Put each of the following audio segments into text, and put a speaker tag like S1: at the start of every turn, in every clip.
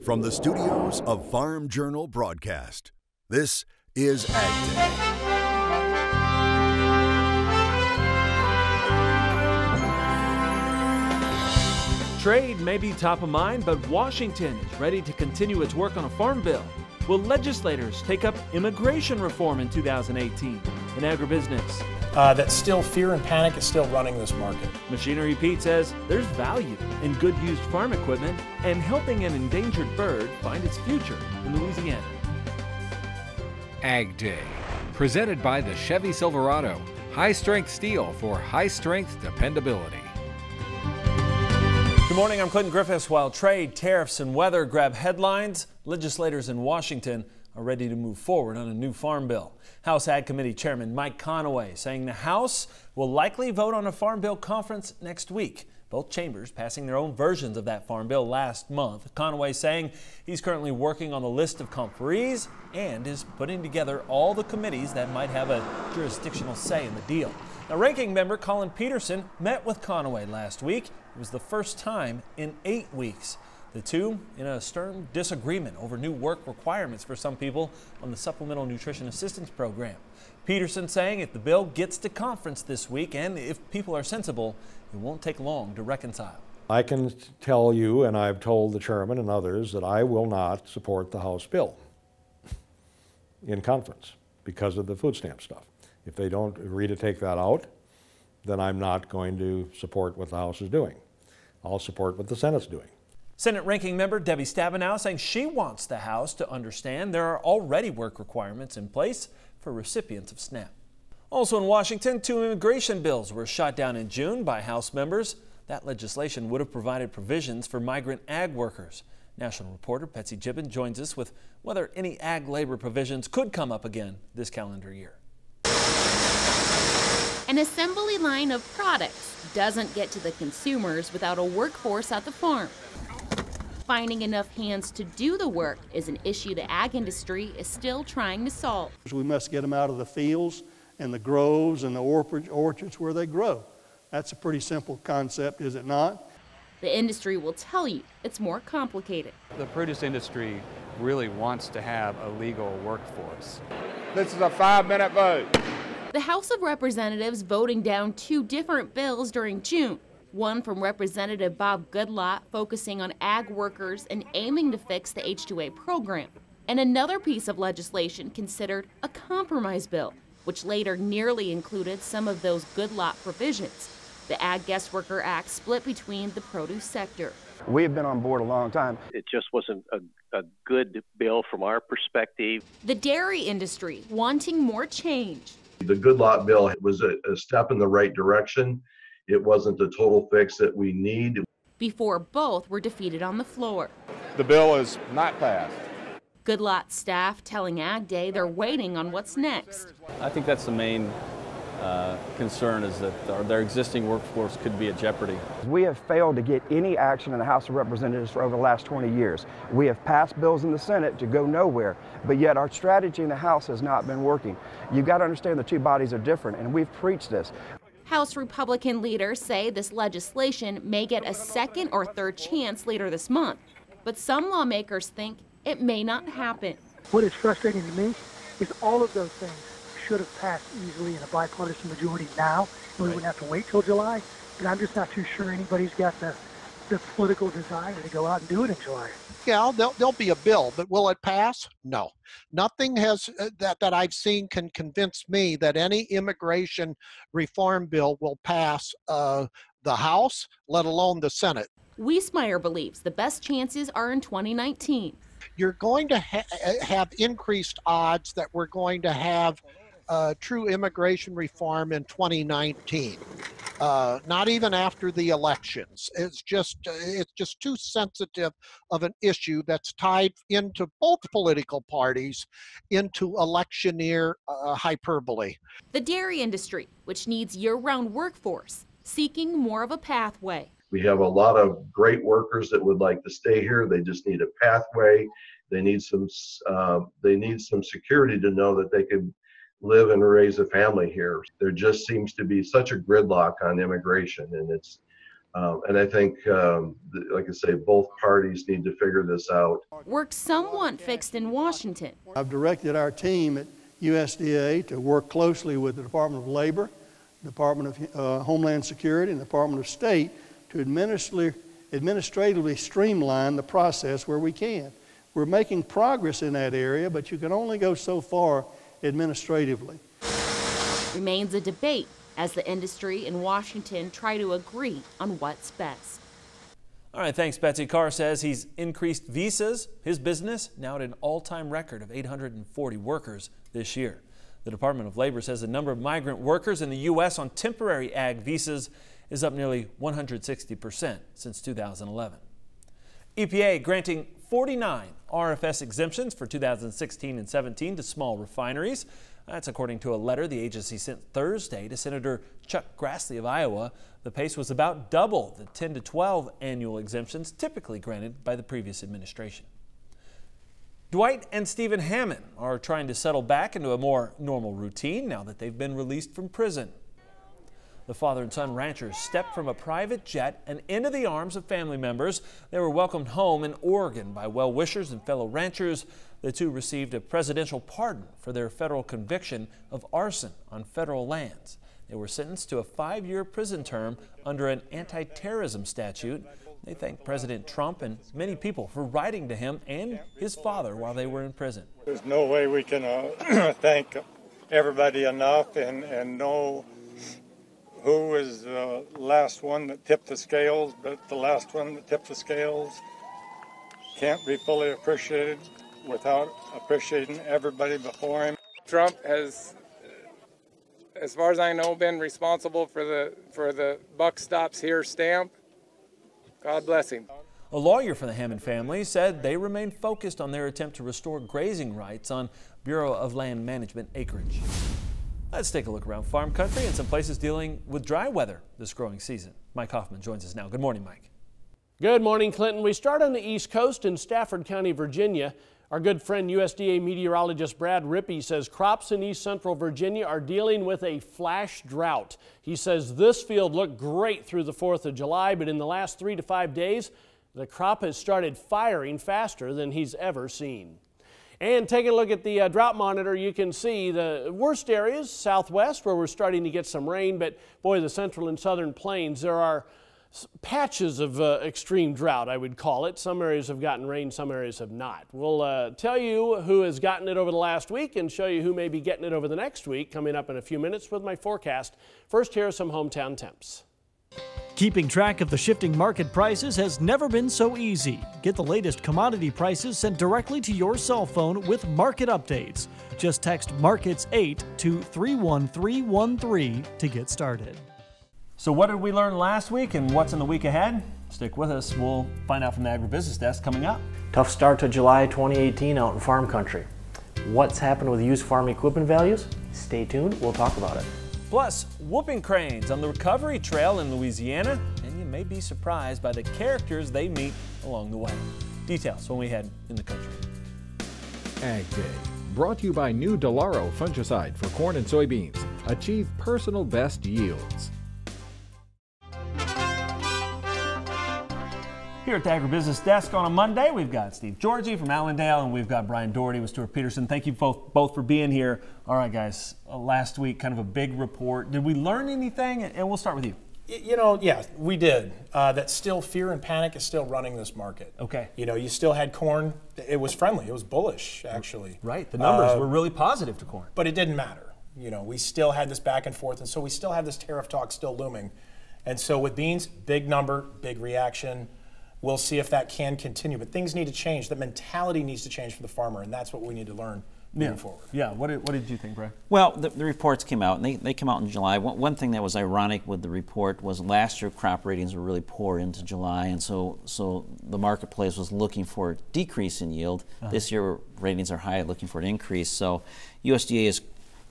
S1: From the studios of Farm Journal Broadcast, this is Agday.
S2: Trade may be top of mind, but Washington is ready to continue its work on a farm bill. Will legislators take up immigration reform in 2018? In agribusiness,
S3: that still fear and panic is still running this market.
S2: Machinery Pete says there's value in good used farm equipment and helping an endangered bird find its future in Louisiana.
S4: Agday, presented by the Chevy Silverado. High-strength steel for high-strength dependability.
S2: Good morning, I'm Clinton Griffiths. While trade, tariffs, and weather grab headlines, legislators in Washington are ready to move forward on a new farm bill. House Ag Committee Chairman Mike Conaway saying the House will likely vote on a farm bill conference next week. Both chambers passing their own versions of that farm bill last month. Conaway saying he's currently working on the list of conferees and is putting together all the committees that might have a jurisdictional say in the deal. Now, Ranking Member Colin Peterson met with Conaway last week. It was the first time in 8 weeks. The two in a stern disagreement over new work requirements for some people on the Supplemental Nutrition Assistance Program. Peterson saying if the bill gets to conference this week and if people are sensible, it won't take long to reconcile.
S5: I can tell you, and I've told the chairman and others, that I will not support the House bill in conference because of the food stamp stuff. If they don't agree to take that out, then I'm not going to support what the House is doing. I'll support what the Senate's doing.
S2: Senate Ranking Member Debbie Stabenow saying she wants the House to understand there are already work requirements in place for recipients of SNAP. Also in Washington, 2 immigration bills were shot down in June by House members. That legislation would have provided provisions for migrant ag workers. National reporter Betsy Gibbon joins us with whether any ag labor provisions could come up again this calendar year.
S6: An assembly line of products doesn't get to the consumers without a workforce at the farm. Finding enough hands to do the work is an issue the ag industry is still trying to solve.
S7: We must get them out of the fields and the groves and the orchards where they grow. That's a pretty simple concept, is it not?
S6: The industry will tell you it's more complicated.
S8: The produce industry really wants to have a legal workforce.
S9: This is a 5-minute vote.
S6: The House of Representatives voting down 2 different bills during June. One from Representative Bob Goodlatte focusing on ag workers and aiming to fix the H-2A program. And another piece of legislation considered a compromise bill, which later nearly included some of those Goodlatte provisions. The Ag Guest Worker Act split between the produce sector.
S10: We have been on board a long time.
S11: It just wasn't a good bill from our perspective.
S6: The dairy industry wanting more change.
S12: The Goodlatte bill was a step in the right direction. It wasn't the total fix that we need.
S6: Before both were defeated on the floor.
S9: The bill is not passed.
S6: Goodlatte staff telling Agday they're waiting on what's next.
S13: I think that's the main concern, is that their existing workforce could be at jeopardy.
S10: We have failed to get any action in the House of Representatives for over the last 20 years. We have passed bills in the Senate to go nowhere, but yet our strategy in the House has not been working. You've got to understand the two bodies are different, and we've preached this.
S6: House Republican leaders say this legislation may get a second or third chance later this month, but some lawmakers think it may not happen.
S14: What is frustrating to me is all of those things should have passed easily in a bipartisan majority now, and we wouldn't have to wait till July, but I'm just not too sure anybody's got the political desire to go out and do it in July.
S15: Yeah, there'll be a bill, but will it pass? No. Nothing has that I've seen can convince me that any immigration reform bill will pass the House, let alone the Senate.
S6: Wiesmeyer believes the best chances are in 2019.
S15: You're going to have increased odds that we're going to have true immigration reform in 2019. Not even after the elections. It's just too sensitive of an issue that's tied into both political parties into electioneer hyperbole.
S6: The dairy industry, which needs year-round workforce, seeking more of a pathway.
S12: We have a lot of great workers that would like to stay here. They just need a pathway. They need some security to know that they could live and raise a family here. There just seems to be such a gridlock on immigration, and it's And I think, like I say, both parties need to figure this out.
S6: Work somewhat fixed in Washington.
S7: I've directed our team at USDA to work closely with the Department of Labor, Department of Homeland Security, and the Department of State to administratively streamline the process where we can. We're making progress in that area, but you can only go so far administratively.
S6: Remains a debate as the industry in Washington try to agree on what's best.
S2: All right, thanks, Betsy. Carr says he's increased visas. His business now at an all-time record of 840 workers this year. The Department of Labor says the number of migrant workers in the U.S. on temporary ag visas is up nearly 160% since 2011. EPA granting 49 RFS exemptions for 2016 and 17 to small refineries. That's according to a letter the agency sent Thursday to Senator Chuck Grassley of Iowa. The pace was about double the 10 to 12 annual exemptions typically granted by the previous administration. Dwight and Stephen Hammond are trying to settle back into a more normal routine now that they've been released from prison. The father and son ranchers stepped from a private jet and into the arms of family members. They were welcomed home in Oregon by well-wishers and fellow ranchers. The two received a presidential pardon for their federal conviction of arson on federal lands. They were sentenced to a 5-year prison term under an anti-terrorism statute. They thank President Trump and many people for writing to him and his father while they were in prison.
S16: There's no way we can thank everybody enough and know who was the last one that tipped the scales, but the last one that tipped the scales can't be fully appreciated without appreciating everybody before him.
S17: Trump has, as far as I know, been responsible for the buck stops here stamp. God bless him.
S2: A lawyer for the Hammond family said they remain focused on their attempt to restore grazing rights on Bureau of Land Management acreage. Let's take a look around farm country and some places dealing with dry weather this growing season. Mike Hoffman joins us now. Good morning, Mike.
S18: Good morning, Clinton. We start on the East Coast in Stafford County, Virginia. Our good friend USDA meteorologist Brad Rippey says crops in East Central Virginia are dealing with a flash drought. He says this field looked great through the 4th of July, but in the last 3 to 5 days, the crop has started firing faster than he's ever seen. And taking a look at the drought monitor, you can see the worst areas, southwest, where we're starting to get some rain, but boy, the central and southern plains, there are patches of extreme drought, I would call it. Some areas have gotten rain, some areas have not. We'll tell you who has gotten it over the last week and show you who may be getting it over the next week coming up in a few minutes with my forecast. First, here are some hometown temps.
S19: Keeping track of the shifting market prices has never been so easy. Get the latest commodity prices sent directly to your cell phone with market updates. Just text MARKETS8 to 31313 to get started.
S2: So what did we learn last week and what's in the week ahead? Stick with us. We'll find out from the Agribusiness Desk coming up.
S20: Tough start to July 2018 out in farm country. What's happened with used farm equipment values? Stay tuned. We'll talk about it.
S2: Plus, whooping cranes on the recovery trail in Louisiana, and you may be surprised by the characters they meet along the way. Details when we head in the country.
S4: Agday, brought to you by new Delaro fungicide for corn and soybeans. Achieve personal best yields.
S2: Here at the Agribusiness Desk on a Monday, we've got Steve Georgie from Allendale, and we've got Brian Doherty with Stuart Peterson. Thank you both for being here. All right, guys, last week, kind of a big report. Did we learn anything? And we'll start with you.
S3: You know, yeah, we did. That still fear and panic is still running this market.
S2: Okay.
S3: You know, you still had corn. It was friendly. It was bullish, actually.
S2: Right. The numbers were really positive to corn.
S3: But it didn't matter. You know, we still had this back and forth, and so we still have this tariff talk still looming. And so with beans, big number, big reaction. We'll see if that can continue, but things need to change. The mentality needs to change for the farmer, and that's what we need to learn moving forward.
S2: Yeah, what did you think, Brad?
S21: Well, the reports came out, and they came out in July. One thing that was ironic with the report was last year crop ratings were really poor into July, and so the marketplace was looking for a decrease in yield. This year ratings are high, looking for an increase. So USDA is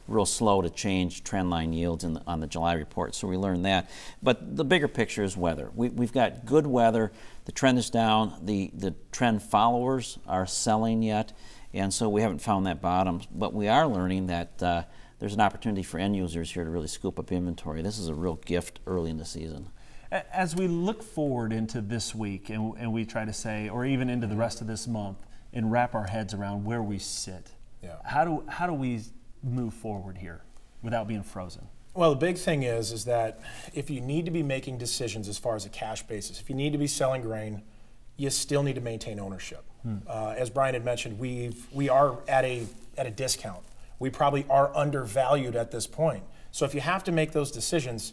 S21: real slow to change trendline yields on the July report, so we learned that. But the bigger picture is weather. We've got good weather. The trend is down. The trend followers are selling yet, and so we haven't found that bottom. But we are learning that there's an opportunity for end users here to really scoop up inventory. This is a real gift early in the season.
S2: As we look forward into this week and we try to say, or even into the rest of this month, and wrap our heads around where we sit, how do we move forward here without being frozen?
S3: Well, the big thing is that if you need to be making decisions as far as a cash basis, if you need to be selling grain, you still need to maintain ownership. As Brian had mentioned, we are at a discount. We probably are undervalued at this point. So if you have to make those decisions,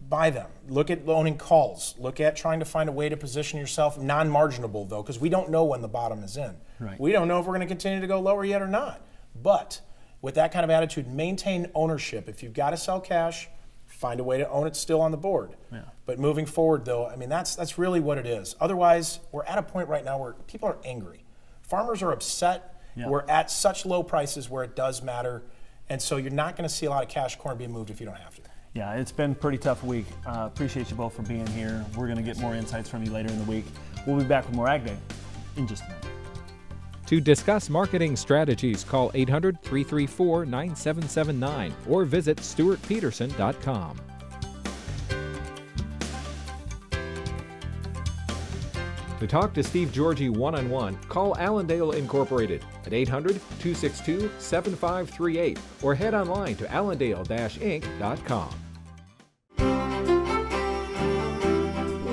S3: buy them. Look at owning calls. Look at trying to find a way to position yourself non-marginable, though, because we don't know when the bottom is in.
S2: Right.
S3: We don't know if we're going to continue to go lower yet or not. But with that kind of attitude, maintain ownership. If you've got to sell cash, find a way to own it still on the board.
S2: Yeah.
S3: But moving forward, though, I mean, that's really what it is. Otherwise, we're at a point right now where people are angry. Farmers are upset.
S2: Yeah.
S3: We're at such low prices where it does matter. And so you're not going to see a lot of cash corn being moved if you don't have to.
S2: Yeah, it's been a pretty tough week. Appreciate you both for being here. We're going to get more insights from you later in the week. We'll be back with more Agday in just a minute.
S4: To discuss marketing strategies, call 800-334-9779 or visit stuartpeterson.com. To talk to Steve Georgie one-on-one, call Allendale Incorporated at 800-262-7538 or head online to allendale-inc.com.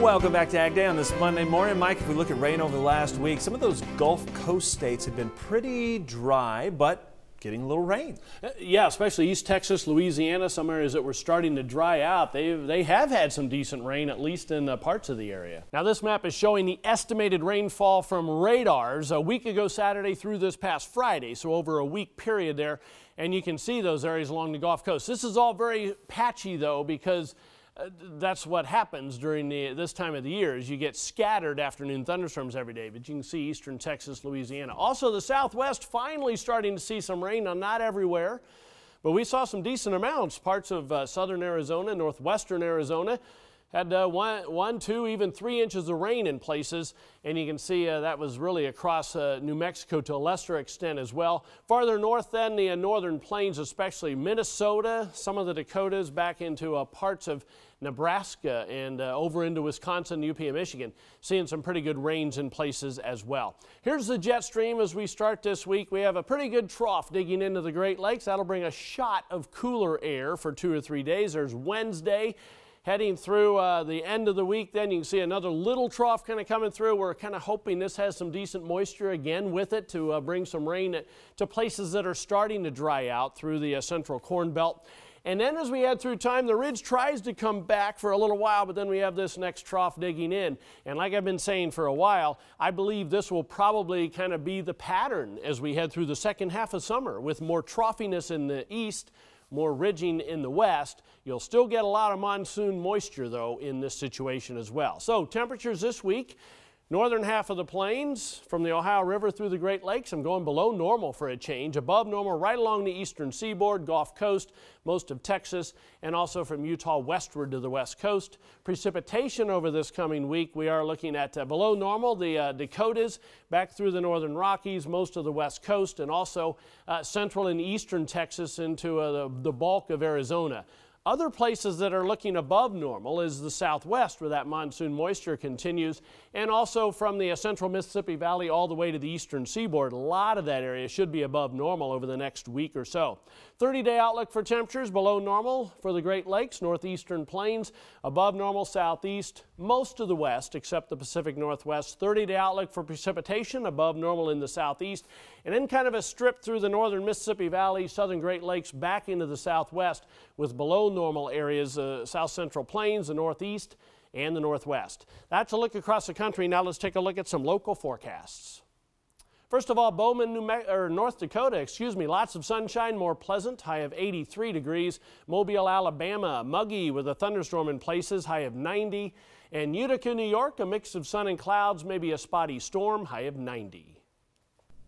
S2: Welcome back to Ag Day on this Monday morning. Mike, if we look at rain over the last week, some of those Gulf Coast states have been pretty dry, but getting a little rain.
S18: Yeah, especially East Texas, Louisiana, some areas that were starting to dry out. They have had some decent rain, at least in parts of the area. Now this map is showing the estimated rainfall from radars a week ago Saturday through this past Friday, so over a week period there, and you can see those areas along the Gulf Coast. This is all very patchy though, because that's what happens during this time of the year, is you get scattered afternoon thunderstorms every day. But you can see eastern Texas, Louisiana. Also the Southwest finally starting to see some rain, now not everywhere, but we saw some decent amounts. Parts of southern Arizona, northwestern Arizona had 1, 2, even 3 inches of rain in places, and you can see that was really across New Mexico to a lesser extent as well. Farther north then, the northern plains, especially Minnesota, some of the Dakotas, back into parts of Nebraska and over into Wisconsin, UP, and Michigan, seeing some pretty good rains in places as well. Here's the jet stream as we start this week. We have a pretty good trough digging into the Great Lakes. That'll bring a shot of cooler air for 2 or 3 days. There's Wednesday. Heading through the end of the week, then you can see another little trough kind of coming through. We're kind of hoping this has some decent moisture again with it to bring some rain to places that are starting to dry out through the central corn belt. And then as we head through time, the ridge tries to come back for a little while, but then we have this next trough digging in. And like I've been saying for a while, I believe this will probably kind of be the pattern as we head through the second half of summer, with more troughiness in the east, more ridging in the west. You'll still get a lot of monsoon moisture, though, in this situation as well. So temperatures this week, northern half of the plains from the Ohio River through the Great Lakes, I'm going below normal for a change. Above normal right along the eastern seaboard, Gulf Coast, most of Texas, and also from Utah westward to the west coast. Precipitation over this coming week, we are looking at below normal, the Dakotas, back through the northern Rockies, most of the west coast, and also central and eastern Texas into the bulk of Arizona. Other places that are looking above normal is the southwest, where that monsoon moisture continues, and also from the central Mississippi Valley all the way to the eastern seaboard. A lot of that area should be above normal over the next week or so. 30-day outlook for temperatures below normal for the Great Lakes, northeastern plains, above normal southeast, most of the west except the Pacific Northwest. 30-day outlook for precipitation above normal in the southeast, and then kind of a strip through the northern Mississippi Valley, southern Great Lakes back into the southwest with below normal areas, south central plains, the northeast, and the northwest. That's a look across the country. Now let's take a look at some local forecasts. First of all, Bowman, North Dakota, lots of sunshine, more pleasant, high of 83 degrees. Mobile, Alabama, muggy with a thunderstorm in places, high of 90. And Utica, New York, a mix of sun and clouds, maybe a spotty storm, high of 90.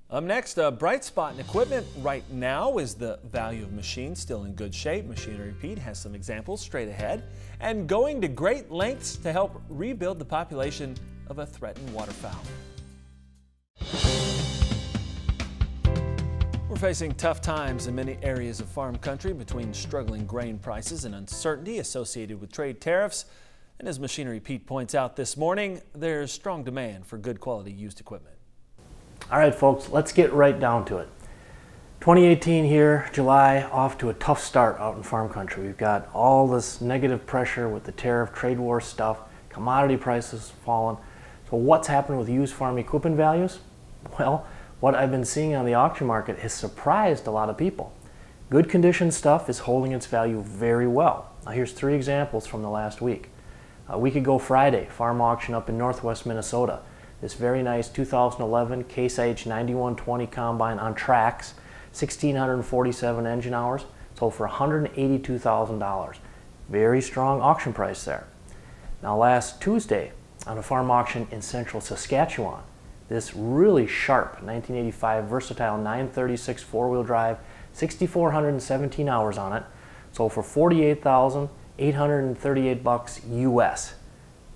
S2: Up next, a bright spot in equipment right now is the value of machines still in good shape. Machinery Pete has some examples straight ahead, and going to great lengths to help rebuild the population of a threatened waterfowl. We're facing tough times in many areas of farm country between struggling grain prices and uncertainty associated with trade tariffs. And as Machinery Pete points out this morning, there's strong demand for good quality used equipment.
S20: All right, folks, let's get right down to it. 2018 here, July, off to a tough start out in farm country. We've got all this negative pressure with the tariff, trade war stuff, commodity prices falling. So what's happened with used farm equipment values? Well, what I've been seeing on the auction market has surprised a lot of people. Good condition stuff is holding its value very well. Now here's 3 examples from the last week. A week ago Friday, farm auction up in northwest Minnesota. This very nice 2011 Case IH 9120 combine on tracks, 1,647 engine hours, sold for $182,000. Very strong auction price there. Now last Tuesday, on a farm auction in central Saskatchewan, this really sharp 1985 versatile 936 four-wheel drive, 6,417 hours on it, sold for $48,838 US.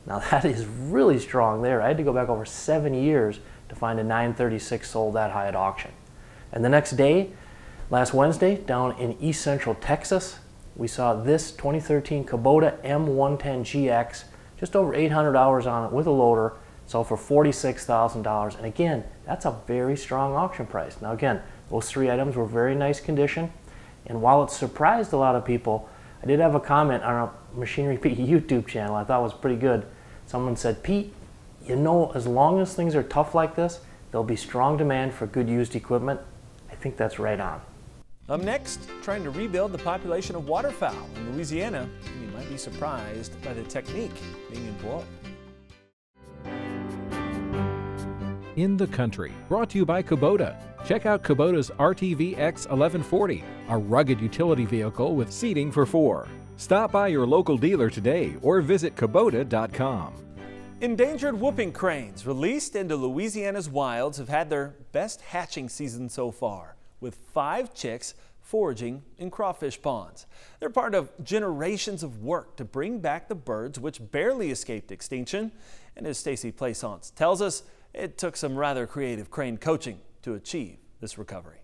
S20: Now that is really strong there. I had to go back over 7 years to find a 936 sold that high at auction. And the next day, last Wednesday, down in East Central Texas, we saw this 2013 Kubota M110GX, just over 800 hours on it with a loader, sold for $46,000. And again, that's a very strong auction price. Now again, those 3 items were very nice condition. And while it surprised a lot of people, I did have a comment on our Machinery Pete YouTube channel I thought was pretty good. Someone said, Pete, you know, as long as things are tough like this, there'll be strong demand for good used equipment. I think that's right on.
S2: Up next, trying to rebuild the population of waterfowl in Louisiana. You might be surprised by the technique being employed.
S4: In the Country, brought to you by Kubota. Check out Kubota's RTV X1140, a rugged utility vehicle with seating for 4. Stop by your local dealer today or visit Kubota.com.
S2: Endangered whooping cranes released into Louisiana's wilds have had their best hatching season so far, with 5 chicks foraging in crawfish ponds. They're part of generations of work to bring back the birds which barely escaped extinction. And as Stacy Plaisance tells us, it took some rather creative crane coaching to achieve this recovery.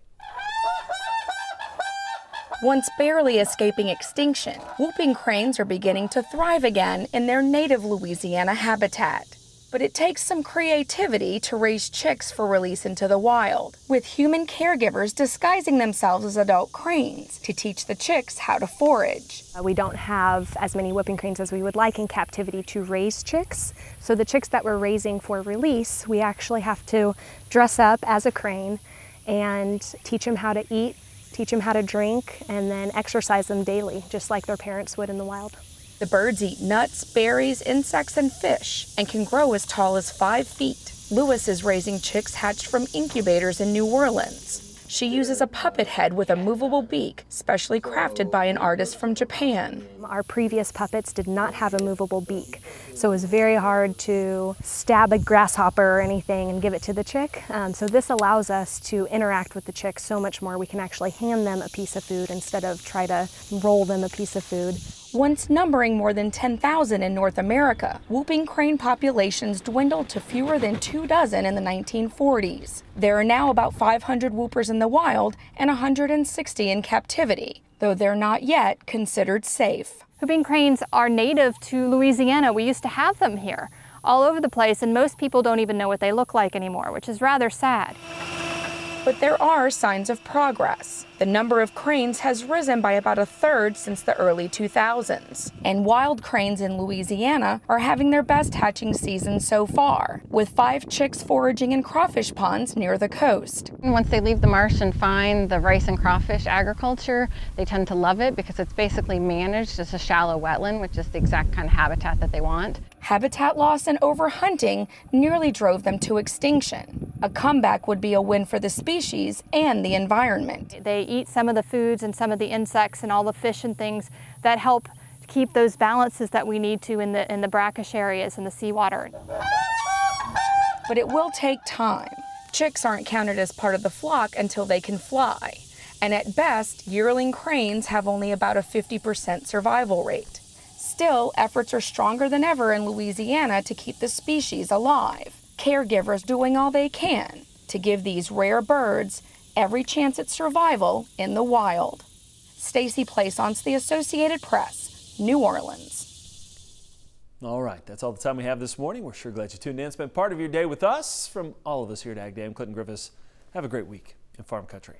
S1: Once barely escaping extinction, whooping cranes are beginning to thrive again in their native Louisiana habitat. But it takes some creativity to raise chicks for release into the wild, with human caregivers disguising themselves as adult cranes to teach the chicks how to forage.
S22: We don't have as many whooping cranes as we would like in captivity to raise chicks. So the chicks that we're raising for release, we actually have to dress up as a crane and teach them how to eat, teach them how to drink, and then exercise them daily, just like their parents would in the wild.
S1: The birds eat nuts, berries, insects, and fish, and can grow as tall as 5 feet. Lewis is raising chicks hatched from incubators in New Orleans. She uses a puppet head with a movable beak, specially crafted by an artist from Japan.
S22: Our previous puppets did not have a movable beak, so it was very hard to stab a grasshopper or anything and give it to the chick. So this allows us to interact with the chicks so much more. We can actually hand them a piece of food instead of try to roll them a piece of food.
S1: Once numbering more than 10,000 in North America, whooping crane populations dwindled to fewer than 24 in the 1940s. There are now about 500 whoopers in the wild and 160 in captivity, though they're not yet considered safe.
S23: Whooping cranes are native to Louisiana. We used to have them here all over the place, and most people don't even know what they look like anymore, which is rather sad.
S1: But there are signs of progress. The number of cranes has risen by about 1/3 since the early 2000s. And wild cranes in Louisiana are having their best hatching season so far, with 5 chicks foraging in crawfish ponds near the coast.
S24: Once they leave the marsh and find the rice and crawfish agriculture, they tend to love it because it's basically managed as a shallow wetland, which is the exact kind of habitat that they want.
S1: Habitat loss and overhunting nearly drove them to extinction. A comeback would be a win for the species and the environment.
S23: They eat some of the foods and some of the insects and all the fish and things that help keep those balances that we need to in the brackish areas in the seawater.
S1: But it will take time. Chicks aren't counted as part of the flock until they can fly. And at best, yearling cranes have only about a 50% survival rate. Still, efforts are stronger than ever in Louisiana to keep the species alive. Caregivers doing all they can to give these rare birds every chance at survival in the wild. Stacy Plaisance, The Associated Press, New Orleans.
S2: All right, that's all the time we have this morning. We're sure glad you tuned in, spent part of your day with us. From all of us here at Agday, I'm Clinton Griffiths. Have a great week in Farm Country.